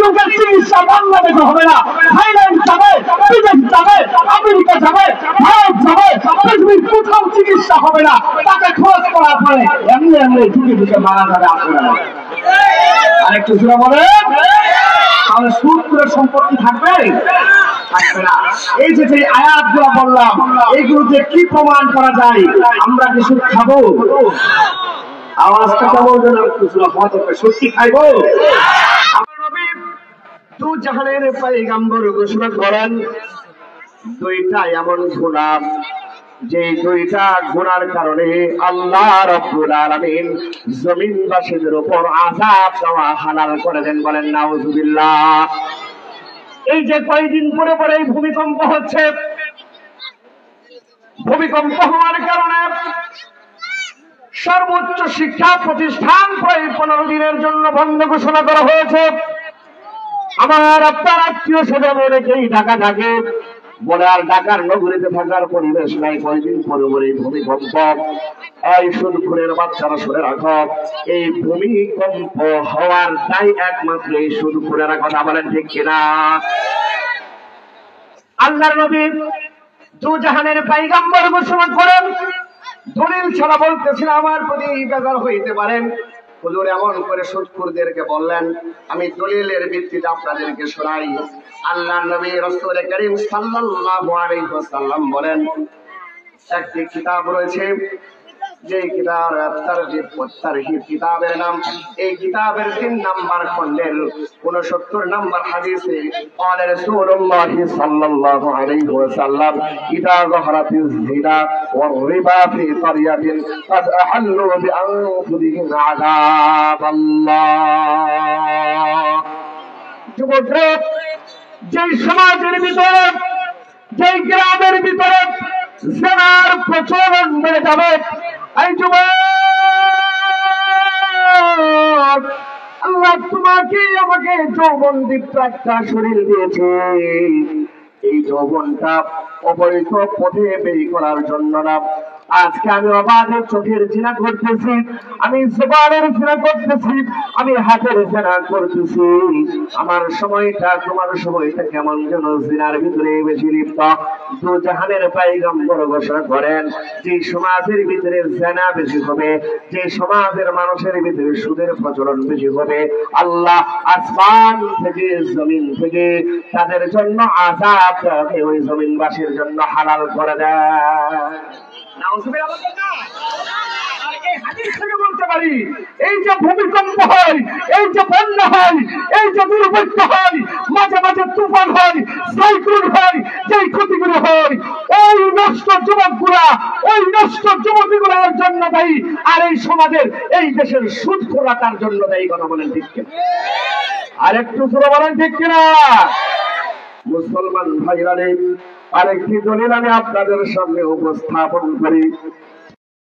রোগের চিকিৎসা বাংলাদেশে হবে না, থাইল্যান্ড যাবে, বিদেশ যাবে, আমেরিকা যাবে, ভারত যাবে, পৃথিবীর কোথাও চিকিৎসা হবে না, তাকে খরচ করার পরে এমনি এমনি ঢুকে ঢুকে মারা যাবে আপনারা। আরেকটু জোরে বলেন, তাহলে সুদ করে সম্পত্তি থাকবে? থাকবে না। এই যে আয়াতগুলো বললাম, এইগুলো যে কি প্রমাণ করা যায়? আমরা কি সুদ খাবো? আওয়াজটা কেমন যেন সত্যি খাইবো? আমার নবী দু জাহানের পয়গম্বর ঘোষণা করেন, দুইটা এমন গুনাহ, যে দুইটা গুনার কারণে আল্লাহ রাব্বুল আলামিন জমিনবাসীদের উপর আযাব দেওয়া হালাল করে দেন। বলেন নাউযুবিল্লাহ। এই যে কয়েকদিন পরে পরে ভূমিকম্প হচ্ছে, ভূমিকম্প হওয়ার কারণে সর্বোচ্চ শিক্ষা প্রতিষ্ঠান প্রায় 15 দিনের জন্য বন্ধ ঘোষণা করা হয়েছে। আমার আপনার আত্মীয় স্বজন অনেকেই ঢাকা থাকে, বলে আর ঢাকার নগরীতে থাকার পরিবেশ নাই। কয়েকদিন পরে পরে ভূমিকম্প। এই সুদখোরের বাচ্চারা শুনে রাখো, এই ভূমিকম্প হওয়ার দায় একমাত্র এই সুদখোরেরা। কথা বলেন ঠিক কিনা? আল্লাহর নবী দু জাহানের পয়গম্বর ঘোষণা করেন, দলিল ছাড়া বলতেছিল আমার প্রতি বেজার হইতে পারেন, হুজুর এমন করে সুদখোরদেরকে বললেন, আমি দলিলের ভিত্তিতে আপনাদেরকে শোনাই। আল্লাহর নবী রাসূল করিম সাল্লাল্লাহু আলাইহি ওয়াসাল্লাম বলেন, একটি কিতাব রয়েছে, যে তারহিব কিতাবের নাম। এই কিতাবের 3 নাম্বার খণ্ডের 69 নাম্বার হাদিসে ক্বালা রাসূলুল্লাহ সাল্লাল্লাহু আলাইহি ওয়াসাল্লাম, ইদা যাহারাতিজ জিনা ওয়ার রিবা ফি ক্বরিয়াতিন ক্বাদ আহাল্লু বিআনফুসিহিম আযাবাল্লাহ। যুবকরা, যে সমাজের ভিতরে, যে গ্রামের ভিতরে জিনার প্রচলন বেড়ে যাবে, এই যুবক, আল্লাহ তোমাকে আমাকে যৌবন দীপ্ত একটা শরীর দিয়েছে, এই যৌবনটা অবৈধ পথে ব্যয় করার জন্য না। আজকে আমি অবাধের চোখের জিনা করতেছি, আমি জবানের জিনা করতেছি, আমি হাতের জিনা করতেছি। আমার সময়টা তোমার সময়টা কেমন যেন জিনার ভিতরে বেশি লিপ্ত। দু জাহানের পয়গম্বর ঘোষণা করেন, যে সমাজের ভিতরে জিনা বেশি হবে, যে সমাজের মানুষের ভিতরে সুদের প্রচলন বেশি হবে, আল্লাহ আসমান থেকে জমিন থেকে তাদের জন্য আযাব ওই জমিনবাসীর জন্য হালাল করে দেয়। বলতে পারি, এই যে ভূমিকম্প হয়, এই যে বন্যা হয়, এই যে দুর্ভিক্ষ হয়, মাঝে মাঝে তুফান হয়, সাইক্লোন হয়, যে ক্ষতিগুলো হয়, ওই নষ্ট যুবকগুলা, ওই নষ্ট যুবতীগুলোর জন্য দায়ী। আর এই সমাজের, এই দেশের সুদখোররা তার জন্য দায়ী। কথা বলেন ঠিক কিনা? আর একটু জোরে বলেন ঠিক কিনা? মুসলমান ভাইরা, আরেকটি দলিল আমি আপনাদের সামনে উপস্থাপন করি।